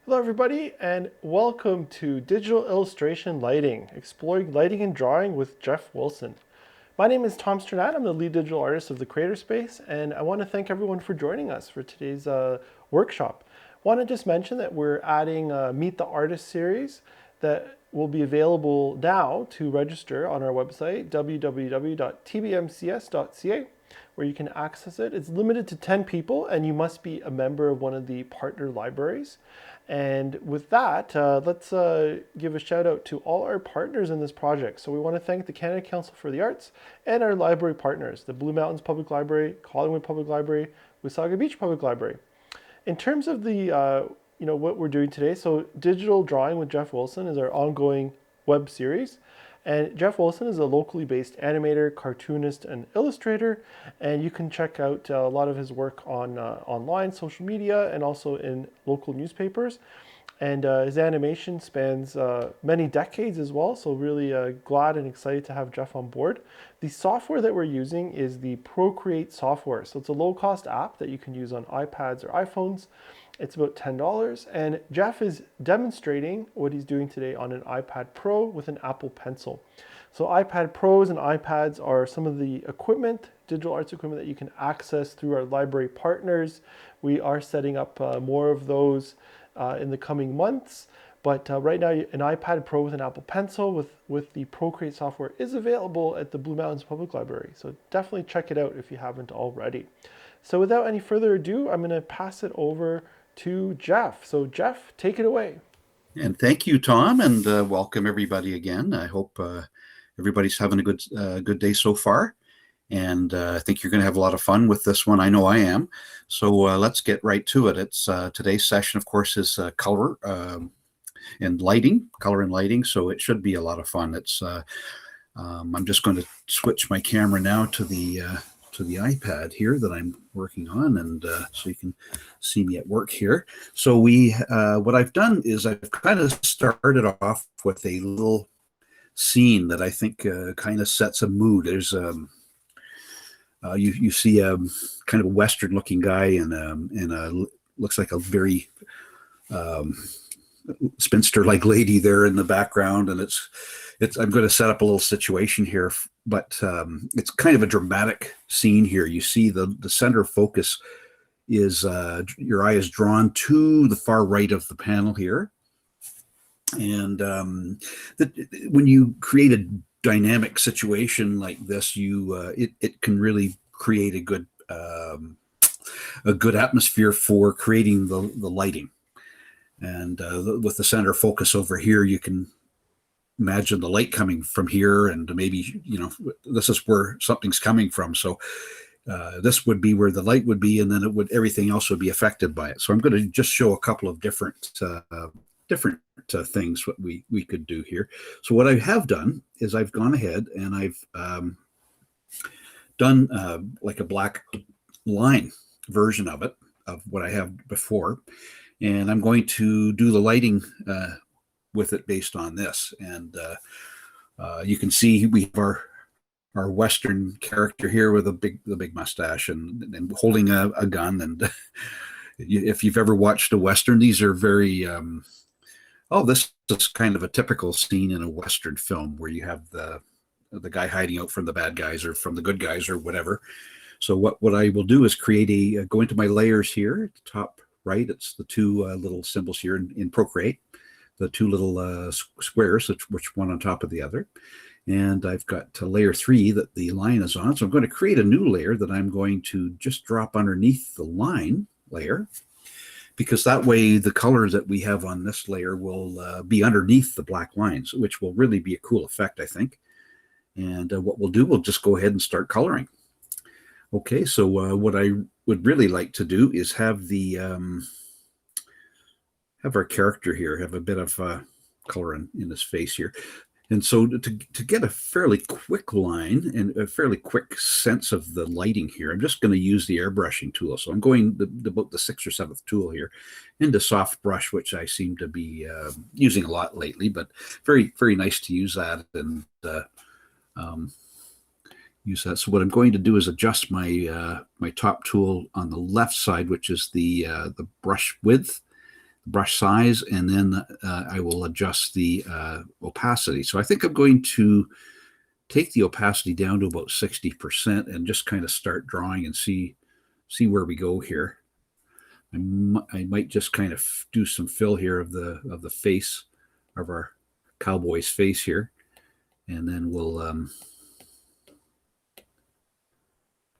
Hello, everybody, and welcome to Digital Illustration Lighting, exploring lighting and drawing with Jeff Wilson. My name is Tom Sternat. I'm the lead digital artist of the Creator Space, and I want to thank everyone for joining us for today's workshop. I want to just mention that we're adding a Meet the Artist series that will be available now to register on our website, www.tbmcs.ca, where you can access it. It's limited to 10 people, and you must be a member of one of the partner libraries. And with that, let's give a shout out to all our partners in this project. So we want to thank the Canada Council for the Arts and our library partners, the Blue Mountains Public Library, Collingwood Public Library, Wasaga Beach Public Library. In terms of the, what we're doing today, so Digital Drawing with Jeff Wilson is our ongoing web series. And Jeff Wilson is a locally based animator, cartoonist, and illustrator. And you can check out a lot of his work on online, social media, and also in local newspapers. And his animation spans many decades as well. So really glad and excited to have Jeff on board. The software that we're using is the ProCreate software. So it's a low-cost app that you can use on iPads or iPhones. It's about $10. And Jeff is demonstrating what he's doing today on an iPad Pro with an Apple Pencil. So iPad Pros and iPads are some of the equipment, digital arts equipment that you can access through our library partners. We are setting up more of those in the coming months. But right now, an iPad Pro with an Apple Pencil with the Procreate software is available at the Blue Mountains Public Library. So definitely check it out if you haven't already. So without any further ado, I'm going to pass it over to Jeff. So Jeff, take it away. And thank you, Tom, and welcome everybody again. I hope everybody's having a good day so far, and I think you're going to have a lot of fun with this one. I know I am. So let's get right to it. It's today's session, of course, is color and lighting, color and lighting. So it should be a lot of fun. I'm just going to switch my camera now to the iPad here that I'm working on, and so you can see me at work here. So what I've done is I've kind of started off with a little scene that I think kind of sets a mood. There's you see a kind of a Western looking guy and a looks like a very um, spinster like lady there in the background, and it's I'm going to set up a little situation here, but it's kind of a dramatic scene here. You see the center of focus is your eye is drawn to the far right of the panel here, and when you create a dynamic situation like this, it can really create a good atmosphere for creating the lighting. And with the center focus over here, you can imagine the light coming from here, and maybe this is where something's coming from. So this would be where the light would be, and then everything else would be affected by it. So I'm going to just show a couple of different things what we could do here. So what I have done is I've gone ahead and I've done like a black line version of it, of what I have before, and I'm going to do the lighting with it based on this. And you can see we have our Western character here with the big mustache and holding a gun. And if you've ever watched a Western, these are very this is kind of a typical scene in a Western film where you have the guy hiding out from the bad guys or from the good guys or whatever. So what I will do is create go into my layers here at the top right. It's the two little symbols here in Procreate, the two little squares, which one on top of the other. And I've got layer 3 that the line is on. So I'm going to create a new layer that I'm going to just drop underneath the line layer, because that way the color that we have on this layer will be underneath the black lines, which will really be a cool effect, I think. And what we'll do, we'll just go ahead and start coloring. Okay, so what I would really like to do is have have our character here have a bit of color in his face here. And so to get a fairly quick line and a fairly quick sense of the lighting here, I'm just going to use the airbrushing tool. So I'm going about the 6th or 7th tool here into soft brush, which I seem to be using a lot lately, but very, very nice to use that and use that. So what I'm going to do is adjust my my top tool on the left side, which is the brush width. brush size, and then I will adjust the opacity. So I think I'm going to take the opacity down to about 60% and just kind of start drawing and see where we go here. I might just kind of do some fill here of the face of our cowboy's face here, and then we'll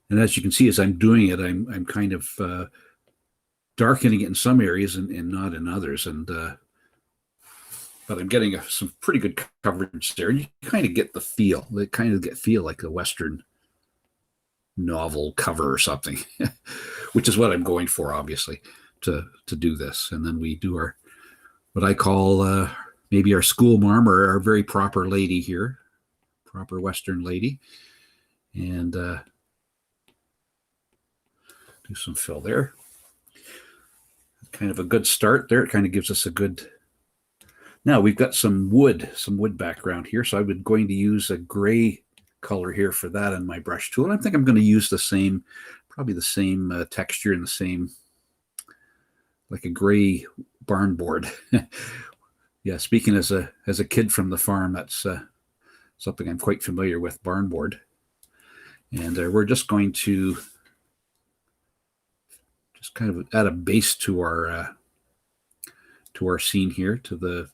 and as you can see, as I'm doing it, I'm kind of darkening it in some areas and not in others, and but I'm getting some pretty good coverage there. You kind of get the feel. They kind of feel like a Western novel cover or something, which is what I'm going for, obviously, to do this. And then we do our what I call maybe our school marm or our very proper lady here, proper Western lady, and do some fill there. Kind of a good start there. It kind of gives us a good. Now we've got some wood background here, so I'm going to use a gray color here for that on my brush tool. And I think I'm going to use the same, probably the same texture and the same, like a gray barn board. Yeah, speaking as a kid from the farm, that's something I'm quite familiar with, barn board. And we're just going to just kind of add a base to our scene here, to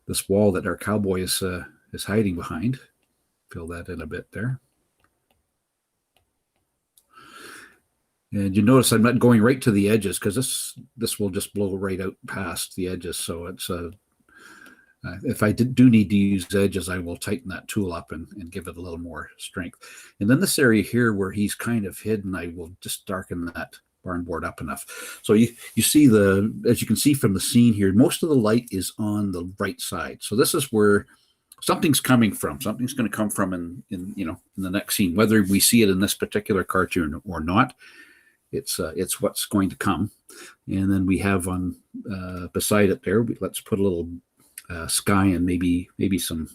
this wall that our cowboy is hiding behind. Fill that in a bit there. And you notice I'm not going right to the edges because this will just blow right out past the edges. So it's if I do need to use edges, I will tighten that tool up and give it a little more strength. And then this area here where he's kind of hidden, I will just darken that barn board up enough. So you see as you can see from the scene here, most of the light is on the right side. So this is where something's coming from. Something's going to come from in the next scene, whether we see it in this particular cartoon or not. It's what's going to come. And then we have on beside it there, let's put a little sky and maybe some.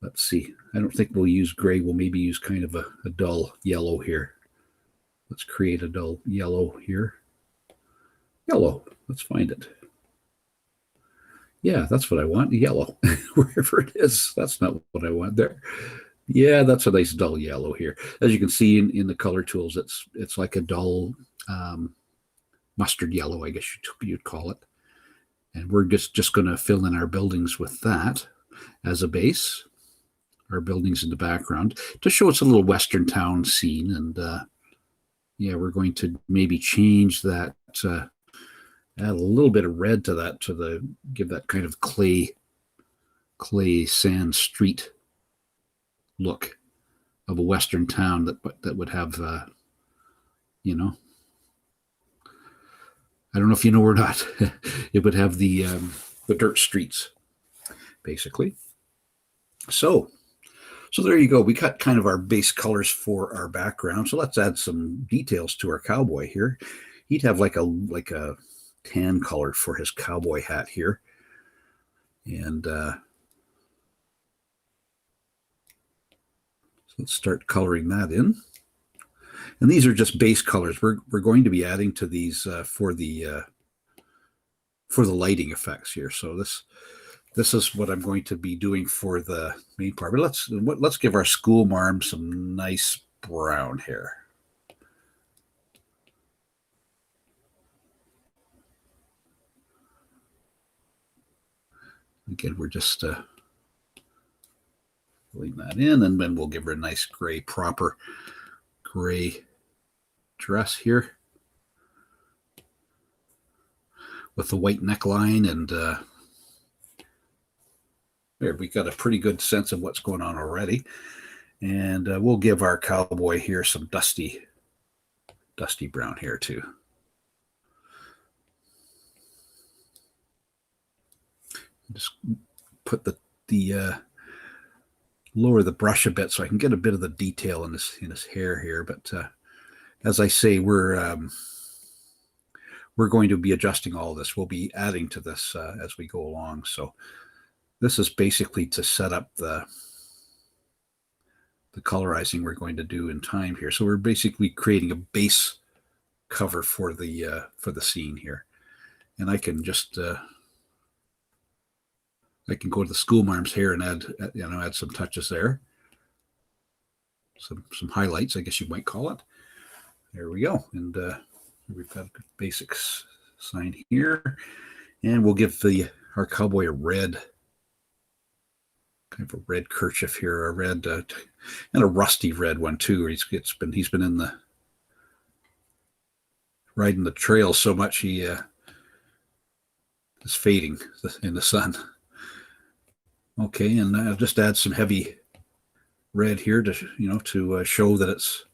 Let's see. I don't think we'll use gray. We'll maybe use kind of a dull yellow here. Let's create a dull yellow here. Yellow. Let's find it. Yeah, that's what I want. Yellow. Wherever it is. That's not what I want there. Yeah, that's a nice dull yellow here. As you can see in the color tools, it's like a dull mustard yellow, I guess you'd call it. And we're just going to fill in our buildings with that as a base. Our buildings in the background to show it's a little Western town scene. And yeah, we're going to maybe change that, add a little bit of red to that give that kind of clay sand street look of a Western town that would have, I don't know if you know or not, it would have the dirt streets, basically. So there you go. We got kind of our base colors for our background. So let's add some details to our cowboy here. He'd have like a tan color for his cowboy hat here. And let's start coloring that in. And these are just base colors. We're going to be adding to these for the lighting effects here. So this is what I'm going to be doing for the main part. But let's give our school marm some nice brown here. Again, we're just filling that in, and then we'll give her a nice gray, proper gray dress here with the white neckline. And there, we got a pretty good sense of what's going on already. And we'll give our cowboy here some dusty brown here too. Just put the lower the brush a bit so I can get a bit of the detail in his hair here. But as I say, we're going to be adjusting all this. We'll be adding to this as we go along. So this is basically to set up the colorizing we're going to do in time here. So we're basically creating a base cover for the scene here. And I can just I can go to the school marms here and add some touches there, some highlights, I guess you might call it. There we go, and we've got a basic sign here, and we'll give our cowboy a red, kind of a red kerchief here, a red and a rusty red one too. He's been in the riding the trail so much he is fading in the sun. Okay, and I'll just add some heavy red here to show that it's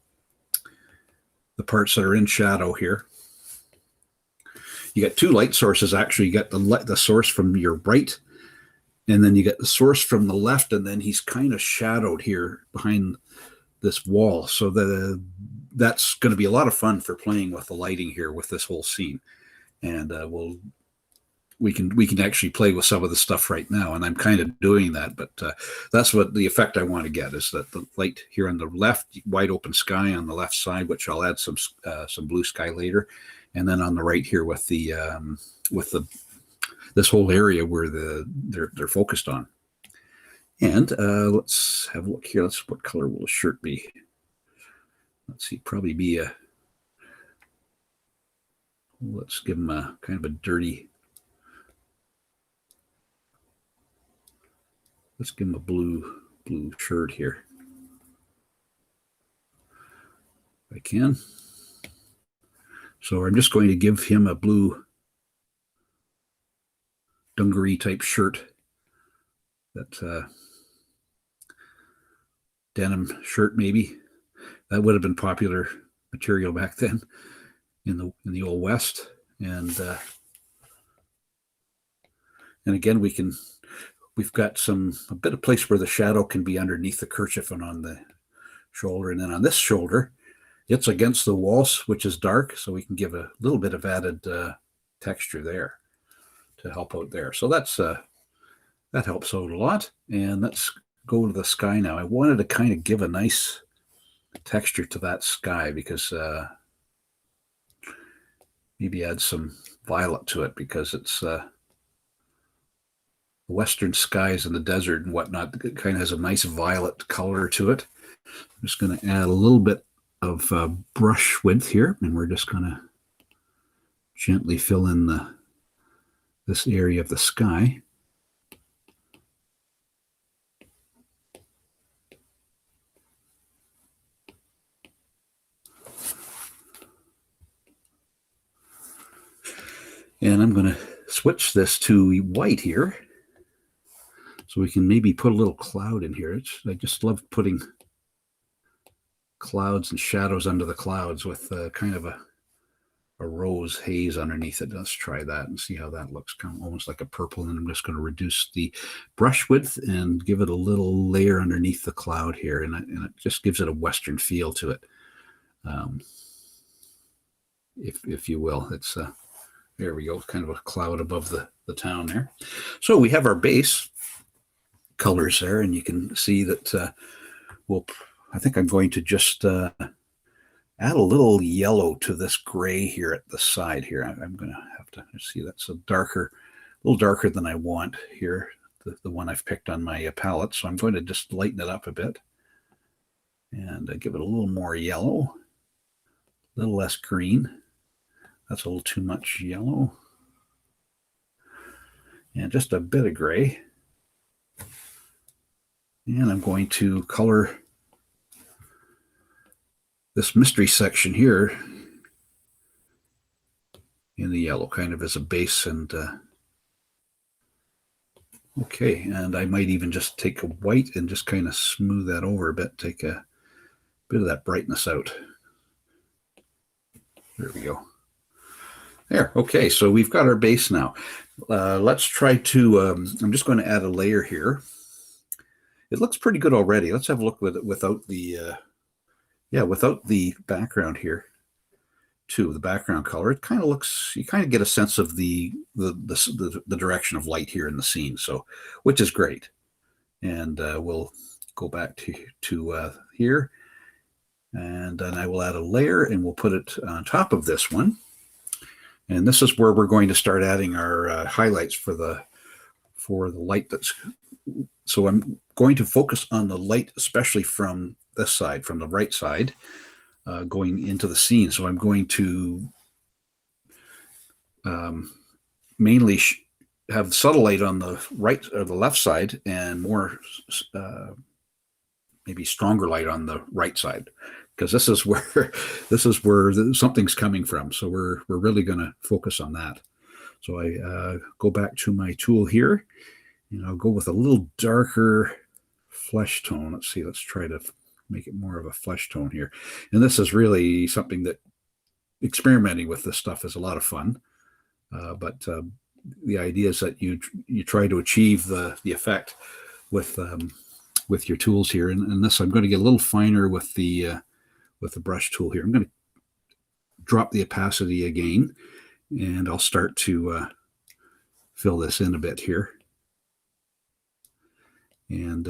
the parts that are in shadow here. You got two light sources actually. You got the source from your right, and then you get the source from the left, and then he's kind of shadowed here behind this wall. So that's going to be a lot of fun for playing with the lighting here with this whole scene. And we can actually play with some of the stuff right now, and I'm kind of doing that. But that's what the effect I want to get is that the light here on the left, wide open sky on the left side, which I'll add some blue sky later, and then on the right here with this whole area where they're focused on. And let's have a look here. What color will the shirt be? Let's see, probably be let's give him a kind of a dirty. Let's give him a blue shirt here, if I can. So I'm just going to give him a blue dungaree type shirt, that denim shirt maybe. That would have been popular material back then in the old West. And again, we've got a bit of place where the shadow can be underneath the kerchief and on the shoulder. And then on this shoulder, it's against the walls, which is dark. So we can give a little bit of added texture there to help out there. So that helps out a lot. And let's go to the sky now. I wanted to kind of give a nice texture to that sky because maybe add some violet to it because it's western skies in the desert and whatnot. It kind of has a nice violet color to it. I'm just going to add a little bit of brush width here, and we're just going to gently fill in this area of the sky. And I'm going to switch this to white here so we can maybe put a little cloud in here. I just love putting clouds and shadows under the clouds with kind of a rose haze underneath it. Let's try that and see how that looks, kind of almost like a purple. And I'm just going to reduce the brush width and give it a little layer underneath the cloud here. And it just gives it a Western feel to it, if you will. It's there we go, kind of a cloud above the town there. So we have our base colors there, and you can see that I think I'm going to just add a little yellow to this gray here at the side here. I'm going to have to see that's a little darker than I want here, the one I've picked on my palette. So I'm going to just lighten it up a bit and give it a little more yellow, a little less green. That's a little too much yellow. And just a bit of gray. And I'm going to color this mystery section here in the yellow, kind of as a base. And okay, and I might even just take a white and just kind of smooth that over a bit, take a bit of that brightness out. There we go. There, okay, so we've got our base now. Let's try to, I'm just going to add a layer here. It looks pretty good already. Let's have a look with it without the background here too, the background color. It kind of looks, you kind of get a sense of the direction of light here in the scene, so, which is great. And we'll go back to here, and then I will add a layer and we'll put it on top of this one. And this is where we're going to start adding our highlights for the light. So I'm going to focus on the light, especially from this side, from the right side, going into the scene. So I'm going to mainly have subtle light on the right or the left side, and more maybe stronger light on the right side, because this is where something's coming from. So we're really going to focus on that. So I go back to my tool here, and I'll go with a little darker flesh tone. Let's see. Let's try to make it more of a flesh tone here. And this is really something that experimenting with this stuff is a lot of fun. But the idea is that you try to achieve the effect with your tools here. And this, I'm going to get a little finer with the brush tool here. I'm going to drop the opacity again, and I'll start to fill this in a bit here. And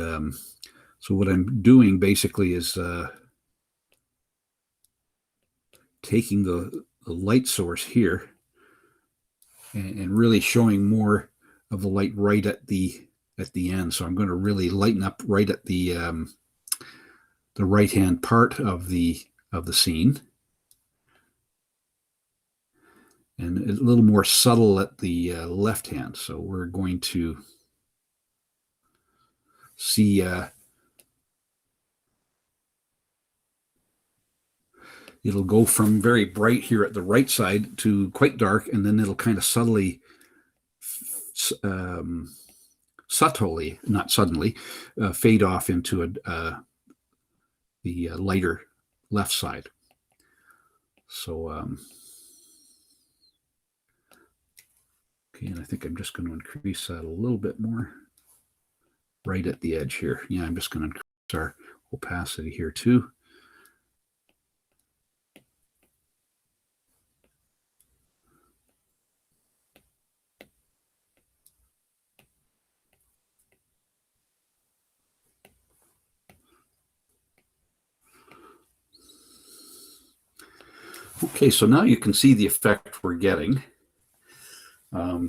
so what I'm doing basically is taking the light source here and really showing more of the light right at the end. So I'm going to really lighten up right at the right hand part of the scene, and a little more subtle at the left hand. So we're going to see it'll go from very bright here at the right side to quite dark, and then it'll kind of subtly, not suddenly, fade off into the lighter left side. So, okay, and I think I'm just going to increase that a little bit more right at the edge here. Yeah, I'm just going to increase our opacity here too. Okay, so now you can see the effect we're getting. A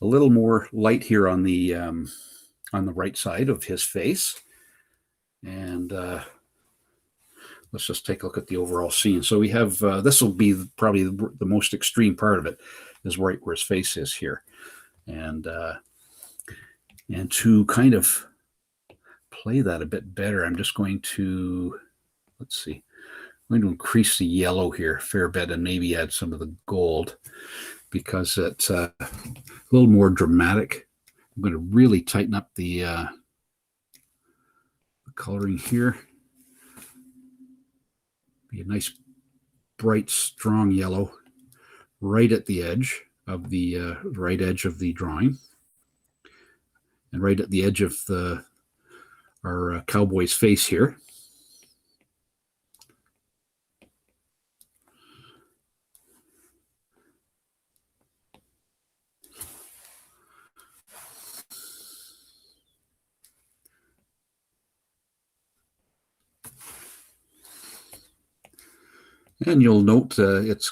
little more light here on the right side of his face, and let's just take a look at the overall scene. So we have this will be probably the most extreme part of it, is right where his face is here, and to kind of play that a bit better, I'm just going to, let's see, I'm going to increase the yellow here a fair bit, and maybe add some of the gold, because it's a little more dramatic. I'm going to really tighten up the coloring here. Be a nice, bright, strong yellow right at the edge of the right edge of the drawing, and right at the edge of our cowboy's face here. And you'll note it's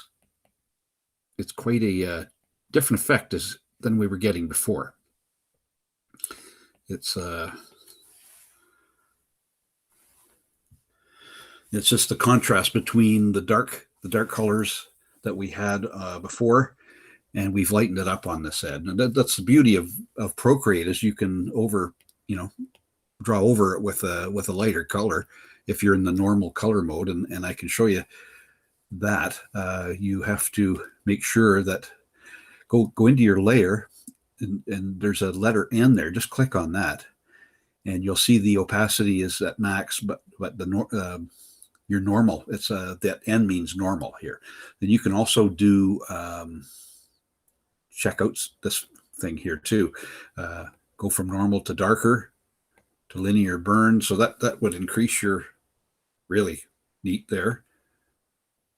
quite a different effect than we were getting before. It's just the contrast between the dark colors that we had before, and we've lightened it up on this end. And that's the beauty of ProCreate, is you can draw over it with a lighter color if you're in the normal color mode, and I can show you that. You have to make sure that go into your layer, and there's a letter N there. Just click on that, and you'll see the opacity is at max, but the your normal, it's that N means normal here. Then you can also do check out this thing here too. Go from normal to darker to linear burn. So that would increase your, really neat there,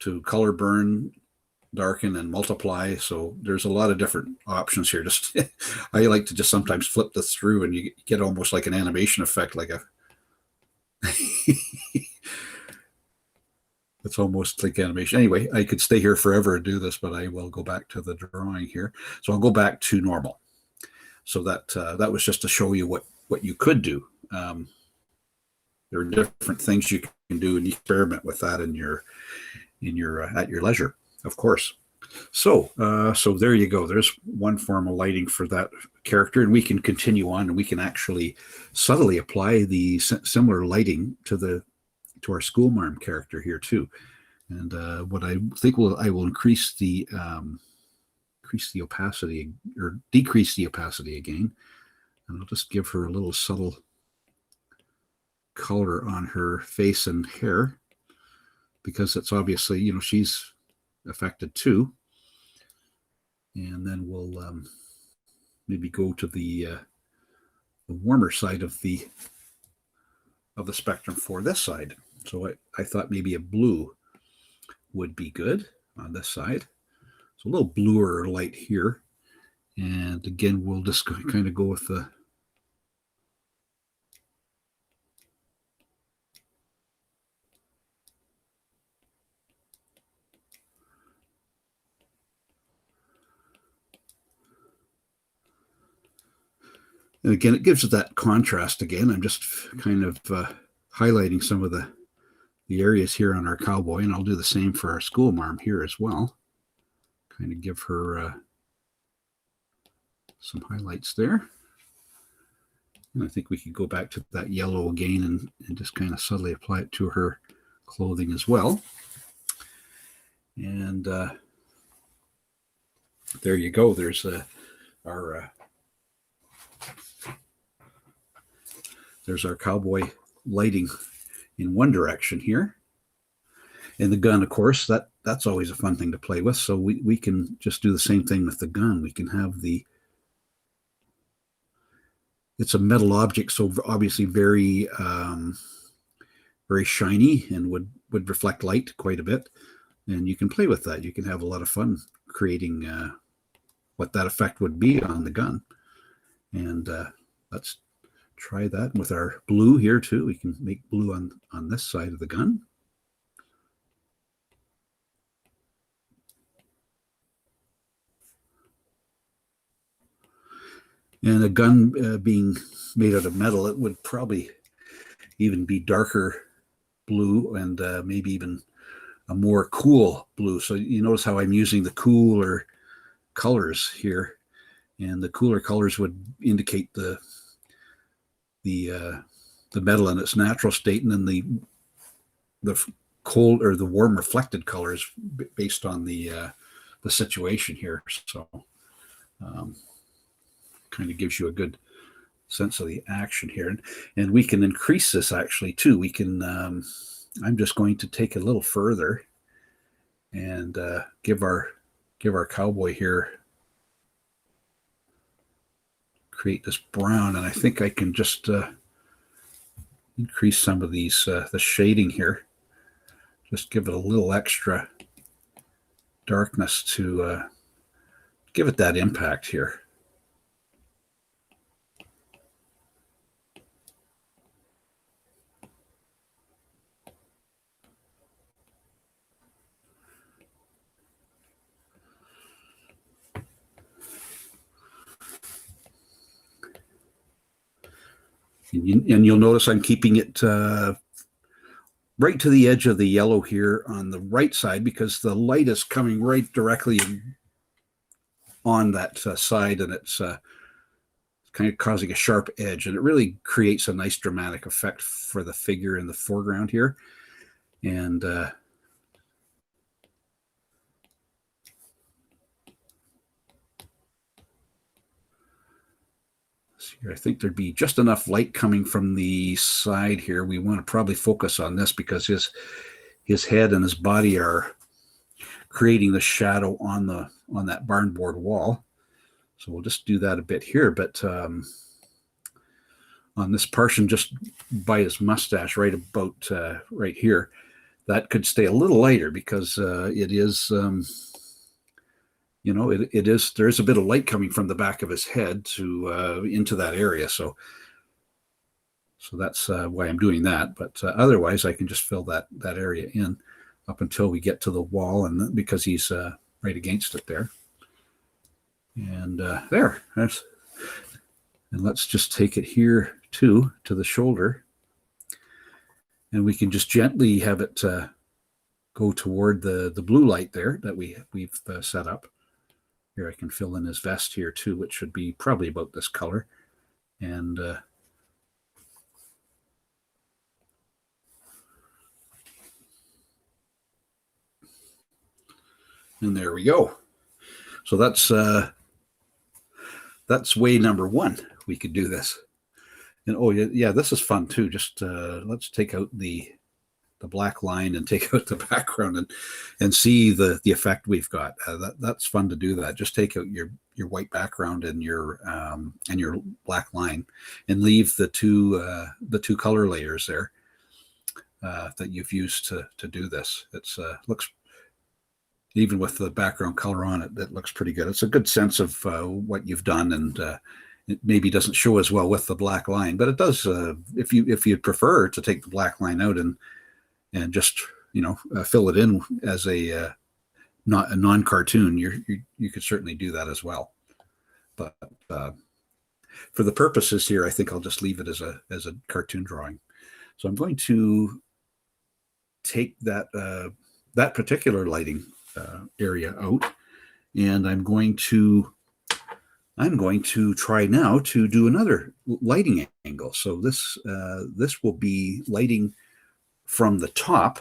to color burn, darken, and multiply. So there's a lot of different options here. Just I like to just sometimes flip this through, and you get almost like an animation effect, like a It's almost like animation. Anyway, I could stay here forever and do this, but I will go back to the drawing here. So I'll go back to normal. So that was just to show you what you could do. There are different things you can do, and you experiment with that in your at your leisure, of course. So there you go. There's one form of lighting for that character, and we can continue on, and we can actually subtly apply the similar lighting to our school marm character here too. And what I think I will increase the opacity or decrease the opacity again, and I'll just give her a little subtle color on her face and hair, because it's obviously, she's affected too. And then we'll maybe go to the warmer side of the spectrum for this side. So I thought maybe a blue would be good on this side. So a little bluer light here. And again, we'll just kind of go with the and again, it gives it that contrast again. I'm just kind of highlighting some of the areas here on our cowboy, and I'll do the same for our school marm here as well. Kind of give her some highlights there. And I think we could go back to that yellow again and just kind of subtly apply it to her clothing as well. And there you go. There's our cowboy lighting in one direction here. And the gun, of course, that's always a fun thing to play with. So we can just do the same thing with the gun. We can have it's a metal object, so obviously very very shiny and would reflect light quite a bit. And you can play with that. You can have a lot of fun creating what that effect would be on the gun. And let's try that with our blue here too. We can make blue on this side of the gun. And a gun being made out of metal, it would probably even be darker blue and maybe even a more cool blue. So you notice how I'm using the cooler colors here, and the cooler colors would indicate the metal in its natural state, and then the cold or the warm reflected colors based on the situation here. So kind of gives you a good sense of the action here, and we can increase this actually too. We can I'm just going to take a little further and give our cowboy here, create this brown, and I think I can just increase some of these the shading here, just give it a little extra darkness to give it that impact here. And you'll notice I'm keeping it right to the edge of the yellow here on the right side, because the light is coming right directly on that side, and it's kind of causing a sharp edge, and it really creates a nice dramatic effect for the figure in the foreground here. And here, I think there'd be just enough light coming from the side here. We want to probably focus on this because his head and his body are creating the shadow on that barn board wall. So we'll just do that a bit here. But on this portion, just by his mustache, right about right here, that could stay a little lighter because it is. It is. There is a bit of light coming from the back of his head to into that area. So that's why I'm doing that. But otherwise, I can just fill that area in. up until we get to the wall, and because he's right against it there. And there, and let's just take it here too, to the shoulder. And we can just gently have it go toward the blue light there that we've set up. Here I can fill in his vest here too, which should be probably about this color. And there we go. So that's way number one. We could do this. And oh yeah, this is fun too. Just let's take out the black line and take out the background and see the effect we've got. That's fun to do that. Just take out your white background and your black line, and leave the two color layers there that you've used to do this. It's looks, even with the background color on it, that looks pretty good. It's a good sense of what you've done, and it maybe doesn't show as well with the black line, but it does. If you prefer to take the black line out and just fill it in as a not a non-cartoon, you could certainly do that as well. But for the purposes here, I think I'll just leave it as a cartoon drawing. So I'm going to take that particular lighting area out, and I'm going to try now to do another lighting angle. So this will be lighting from the top,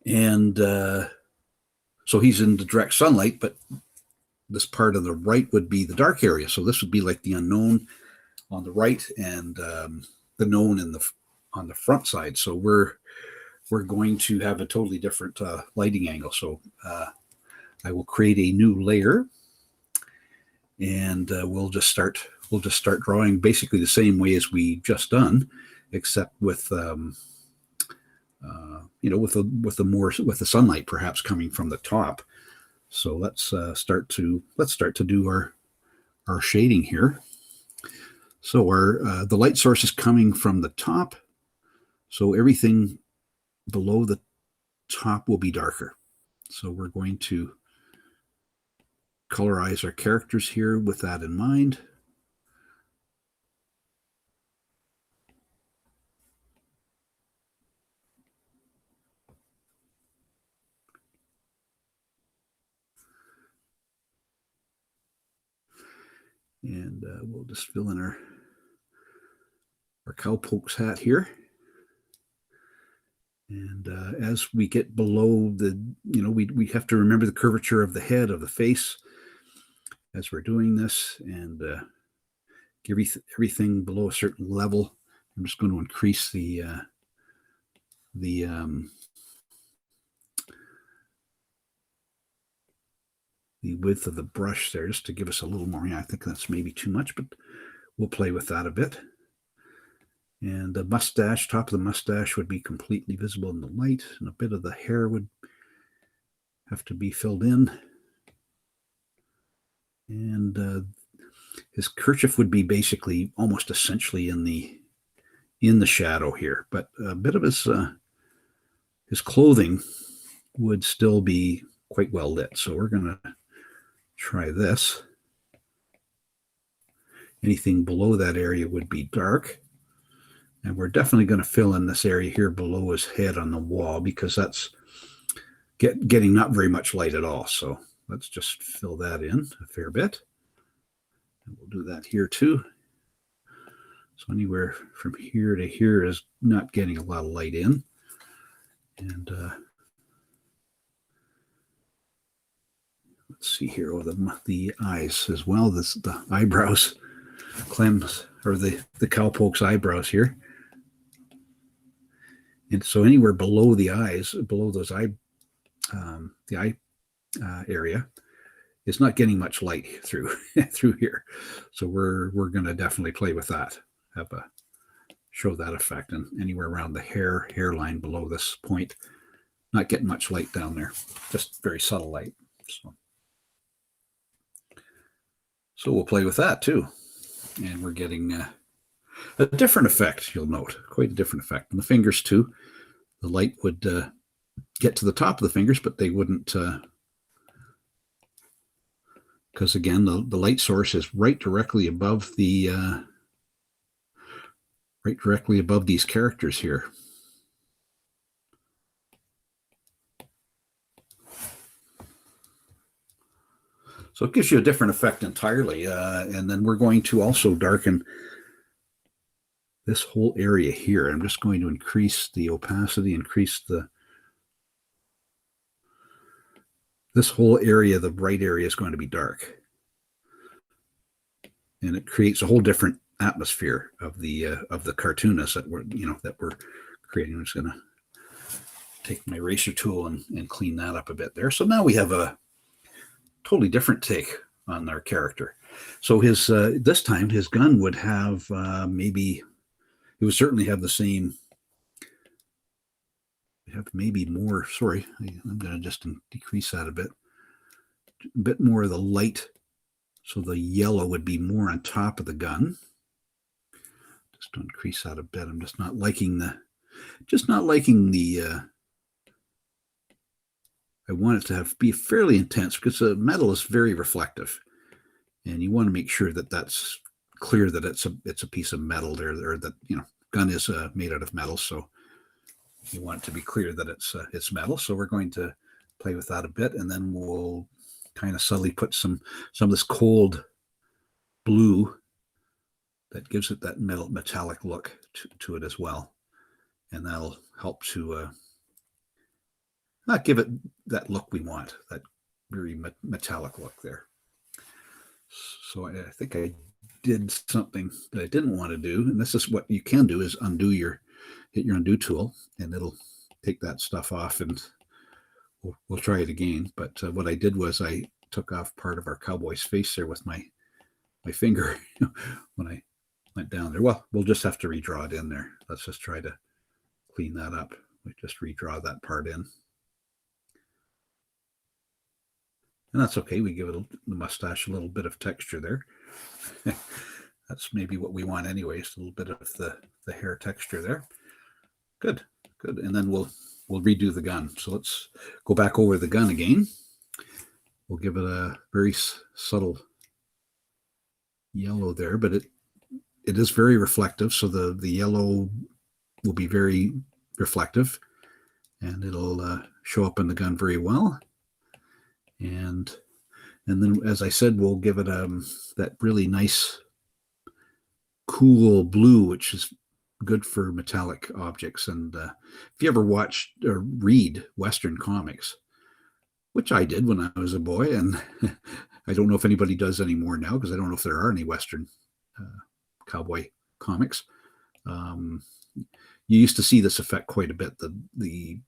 and so he's in the direct sunlight, but this part of the right would be the dark area. So this would be like the unknown on the right, and the known on the front side. So we're going to have a totally different lighting angle. So I will create a new layer, and we'll just start drawing basically the same way as we just done, except with with the sunlight perhaps coming from the top. So let's start to do our shading here. So the light source is coming from the top, so everything below the top will be darker. So we're going to colorize our characters here with that in mind. And we'll just fill in our cowpoke's hat here. And as we get below the, we have to remember the curvature of the head, of the face, as we're doing this, and give everything below a certain level. I'm just going to increase the width of the brush there, just to give us a little more. Yeah, I think that's maybe too much, but we'll play with that a bit. And the mustache, top of the mustache would be completely visible in the light, and a bit of the hair would have to be filled in. And his kerchief would be basically almost essentially in the shadow here, but a bit of his clothing would still be quite well lit. So we're going to try this. Anything below that area would be dark. And we're definitely going to fill in this area here below his head on the wall, because that's getting not very much light at all. So let's just fill that in a fair bit. And we'll do that here too. So anywhere from here to here is not getting a lot of light in. And let's see here, the eyes as well. The eyebrows, Clem's, or the cowpoke's eyebrows here. And so anywhere below the eyes, below those the eye area, it's not getting much light through here. So we're going to definitely play with that, show that effect, and anywhere around the hairline below this point, not getting much light down there, just very subtle light. So we'll play with that too, and we're getting a different effect. You'll note quite a different effect, and the fingers too. the light would get to the top of the fingers, but they wouldn't, because again, the light source is right directly above these characters here. So it gives you a different effect entirely. And then we're going to also darken this whole area here. I'm just going to increase the opacity, this whole area, the right area is going to be dark. And it creates a whole different atmosphere of the cartoonist that we're creating. I'm just going to take my eraser tool and clean that up a bit there. So now we have a totally different take on our character. So his this time his gun would have it would certainly have the same. Have maybe more. Sorry, I'm going to just decrease that a bit more of the light. So the yellow would be more on top of the gun. Just to increase that a bit. I'm just not liking the. I want it to be fairly intense because the metal is very reflective, and you want to make sure that that's clear that it's a piece of metal there, or that gun is made out of metal. So you want it to be clear that it's metal. So we're going to play with that a bit, and then we'll kind of subtly put some of this cold blue that gives it that metallic look to it as well, and that'll help to not give it that look we want, that very metallic look there. So I think I did something that I didn't want to do, and this is what you can do: is hit your undo tool, and it'll take that stuff off, and we'll try it again. But what I did was I took off part of our cowboy's face there with my finger when I went down there. Well, we'll just have to redraw it in there. Let's just try to clean that up. We just redraw that part in. And that's okay. We give the mustache a little bit of texture there. That's maybe what we want anyways, a little bit of the hair texture there. Good. And then we'll redo the gun. So let's go back over the gun again. We'll give it a very subtle yellow there, but it is very reflective. So the yellow will be very reflective, and it'll show up in the gun very well. And then, as I said, we'll give it that really nice, cool blue, which is good for metallic objects. And if you ever watch or read Western comics, which I did when I was a boy, and I don't know if anybody does anymore now, because I don't know if there are any Western cowboy comics. You used to see this effect quite a bit, the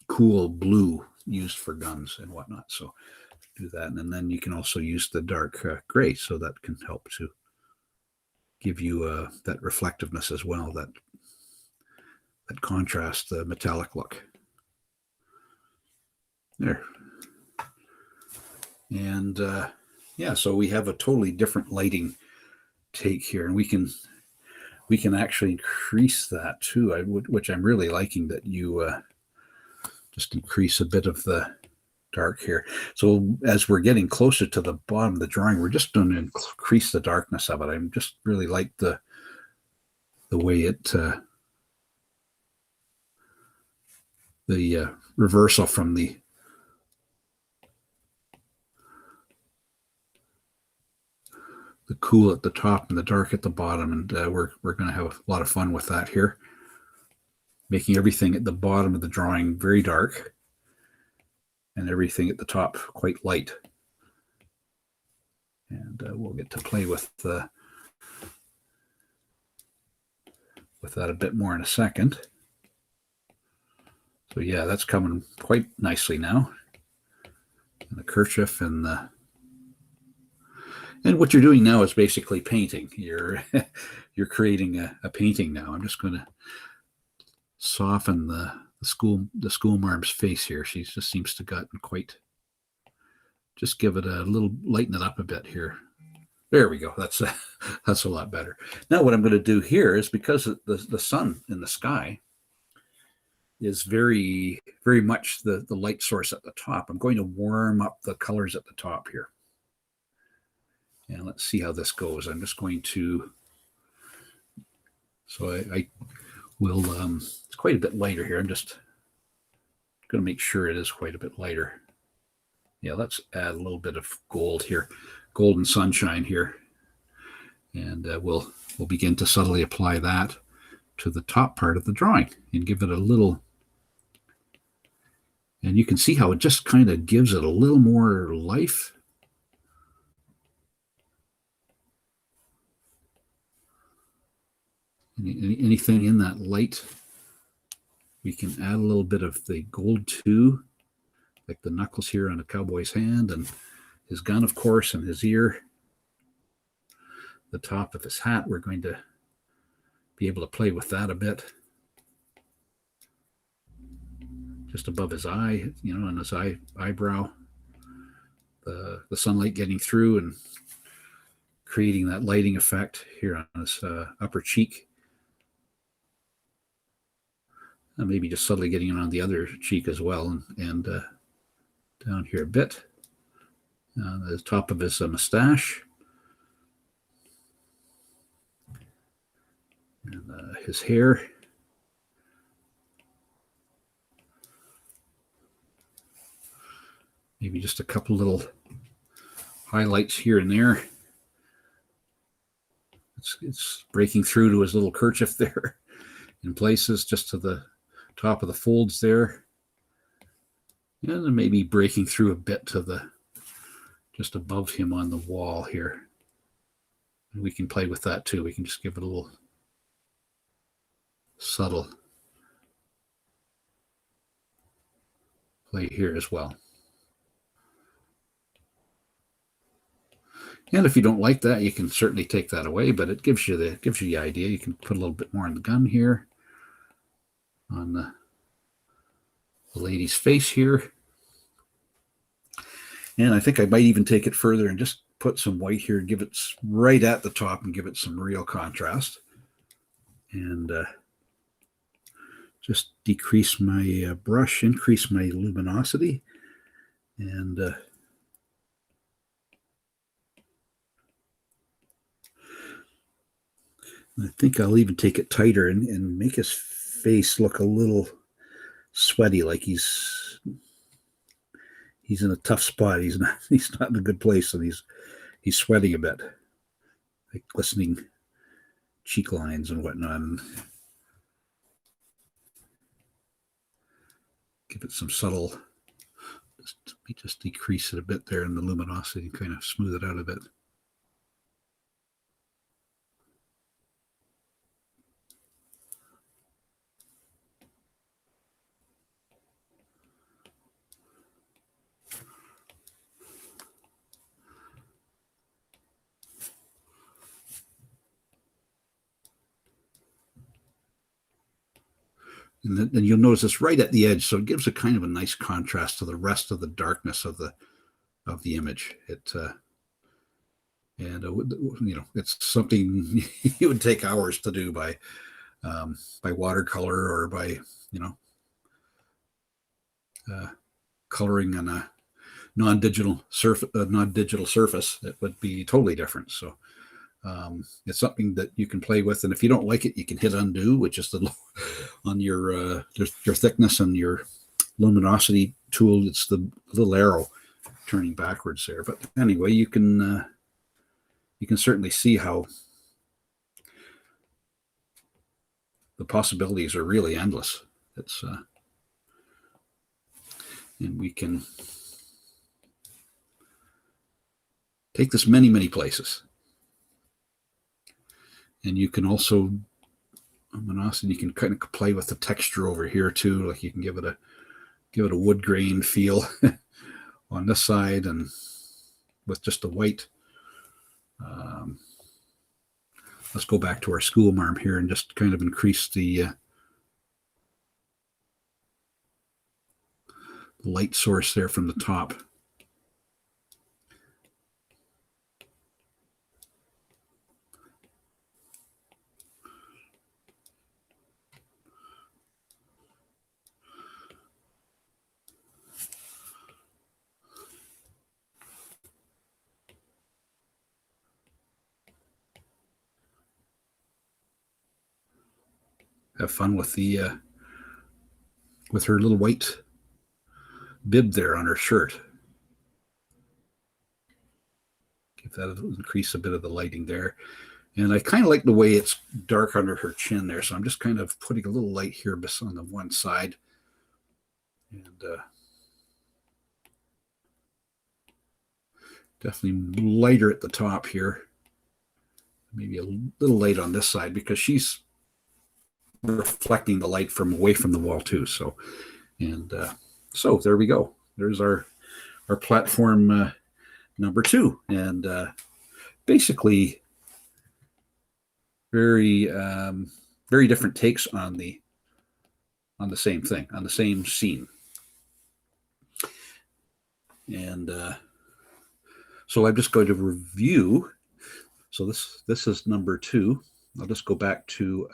cool blue used for guns and whatnot. So do that, and then you can also use the dark gray, so that can help to give you that reflectiveness as well, that contrast, the metallic look there. And yeah, so we have a totally different lighting take here, and we can actually increase that too, which I'm really liking, that you just increase a bit of the dark here. So as we're getting closer to the bottom of the drawing, we're just going to increase the darkness of it. I'm just really like the way it the reversal from the cool at the top and the dark at the bottom, and we're going to have a lot of fun with that here, making everything at the bottom of the drawing very dark and everything at the top quite light. And we'll get to play with that a bit more in a second. So yeah, that's coming quite nicely now. And the kerchief and what you're doing now is basically painting. You're creating a painting now. I'm just going to soften the school marm's face here. She just seems to gotten quite. Just give it a little, lighten it up a bit here. There we go. That's a lot better. Now what I'm going to do here is, because of the sun in the sky, is very, very much the light source at the top. I'm going to warm up the colors at the top here. And let's see how this goes. I'm just going to, so I will, it's quite a bit lighter here. I'm just going to make sure it is quite a bit lighter. Yeah, let's add a little bit of gold here, golden sunshine here. And we'll begin to subtly apply that to the top part of the drawing and give it a little, and you can see how it just kind of gives it a little more life. Anything in that light, we can add a little bit of the gold too, like the knuckles here on a cowboy's hand and his gun, of course, and his ear. The top of his hat, we're going to be able to play with that a bit. Just above his eye, on his eyebrow. The sunlight getting through and creating that lighting effect here on his upper cheek. And maybe just subtly getting it on the other cheek as well, and down here a bit. The top of his mustache. And his hair. Maybe just a couple little highlights here and there. It's breaking through to his little kerchief there in places, just to the top of the folds there. And then maybe breaking through a bit to the just above him on the wall here. And we can play with that too. We can just give it a little subtle play here as well. And if you don't like that, you can certainly take that away, but it gives you the idea. You can put a little bit more on the gun here, on the lady's face here. And I think I might even take it further and just put some white here, give it right at the top and give it some real contrast. And just decrease my brush, increase my luminosity, and I think I'll even take it tighter and make his face look a little sweaty, like he's in a tough spot. He's not in a good place, and he's sweating a bit, like glistening cheek lines and whatnot. And give it some subtle. Just decrease it a bit there in the luminosity, kind of smooth it out a bit. And then you'll notice it's right at the edge, so it gives a kind of a nice contrast to the rest of the darkness of the image. It's something you would take hours to do by watercolor or by coloring on a non-digital surface. It would be totally different. So it's something that you can play with, and if you don't like it, you can hit undo, which is on your thickness and your luminosity tool. It's the little arrow turning backwards there. But anyway, you can certainly see how the possibilities are really endless. It's and we can take this many places. And you can also, you can kind of play with the texture over here too. Like you can give it a wood grain feel on this side, and with just the white. Let's go back to our school marm here and just kind of increase the light source there from the top. have fun with her little white bib there on her shirt. Give that increase a bit of the lighting there. And I kind of like the way it's dark under her chin there. So I'm just kind of putting a little light here on the one side. And definitely lighter at the top here. Maybe a little light on this side because she's reflecting the light from away from the wall too. So, and so there we go. There's our platform number 2. And basically very very different takes on the same thing, on the same scene. And so I'm just going to review. So this is number 2. I'll just go back to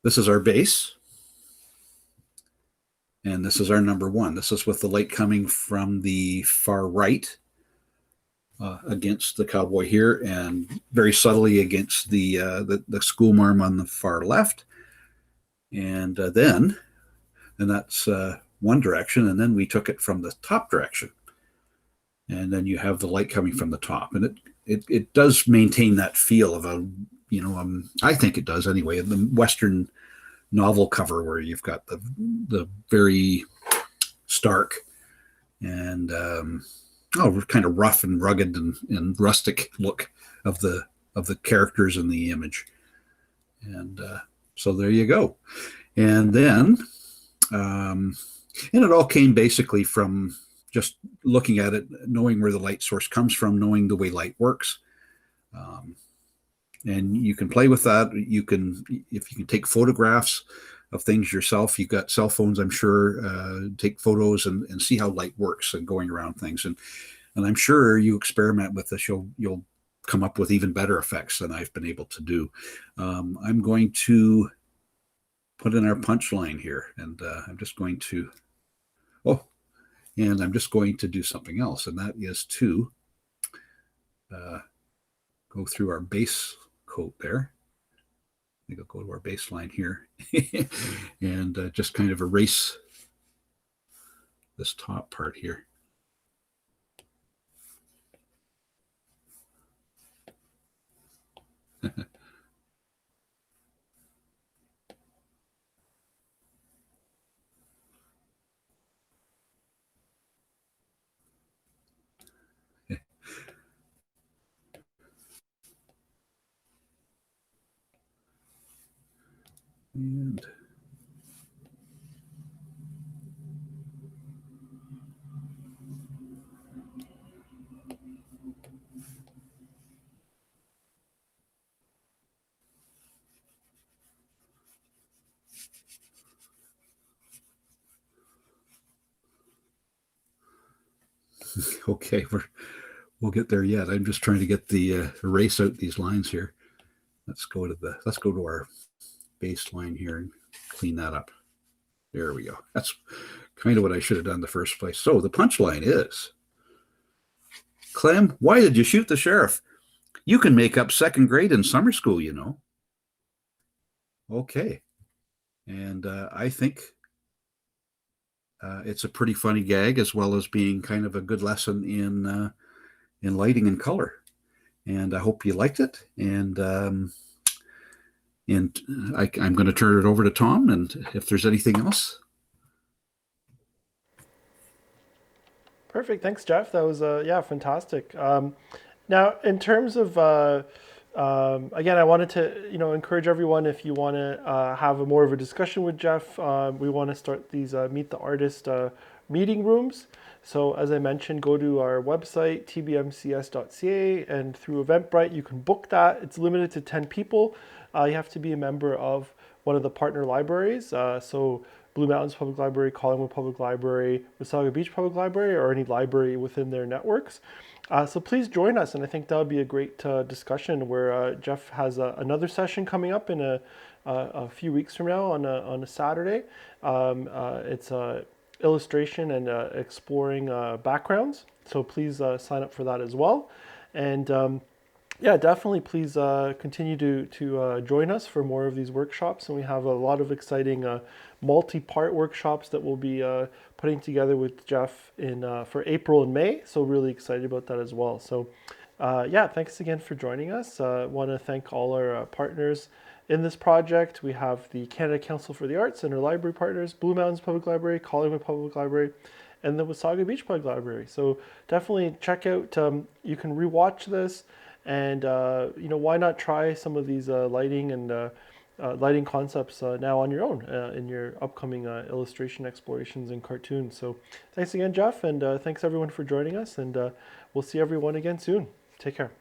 this is our base, and this is our number 1. This is with the light coming from the far right against the cowboy here, and very subtly against the school marm on the far left. And then that's one direction, and then we took it from the top direction, and then you have the light coming from the top, and it does maintain that feel of a, I think it does anyway, the Western novel cover where you've got the very stark and kind of rough and rugged and rustic look of the characters in the image. And so there you go. And then and it all came basically from just looking at it, knowing where the light source comes from, knowing the way light works. And you can play with that. If you can take photographs of things yourself, you've got cell phones, I'm sure, take photos and see how light works and going around things. And I'm sure you experiment with this, you'll come up with even better effects than I've been able to do. I'm going to put in our punchline here, and I'm just going to, and I'm just going to do something else, and that is to go through our base coat there. I think I'll go to our baseline here and just kind of erase this top part here. And okay, we'll get there yet. I'm just trying to get the erase out these lines here. Let's go to our baseline here and clean that up. There we go. That's kind of what I should have done in the first place. So the punchline is, Clem, why did you shoot the sheriff? You can make up second grade in summer school, you know. Okay. And I think it's a pretty funny gag, as well as being kind of a good lesson in lighting and color. And I hope you liked it. And I'm going to turn it over to Tom. And if there's anything else. Perfect. Thanks, Jeff. That was fantastic. Now, in terms of again, I wanted to encourage everyone, if you want to have more of a discussion with Jeff, we want to start these Meet the Artist meeting rooms. So as I mentioned, go to our website, tbmcs.ca, and through Eventbrite, you can book that. It's limited to 10 people. You have to be a member of one of the partner libraries. So Blue Mountains Public Library, Collingwood Public Library, Wasaga Beach Public Library, or any library within their networks. So please join us, and I think that would be a great discussion where Jeff has another session coming up in a few weeks from now on a Saturday. It's illustration and exploring backgrounds, so please sign up for that as well. And Yeah, definitely. Please continue to join us for more of these workshops, and we have a lot of exciting multi-part workshops that we'll be putting together with Jeff in for April and May. So really excited about that as well. So yeah, thanks again for joining us. Want to thank all our partners in this project. We have the Canada Council for the Arts and our library partners, Blue Mountains Public Library, Collingwood Public Library, and the Wasaga Beach Public Library. So definitely check out. You can rewatch this, and why not try some of these lighting and lighting concepts now on your own in your upcoming illustration explorations and cartoons. So thanks again, Jeff, and thanks everyone for joining us, and we'll see everyone again soon. Take care.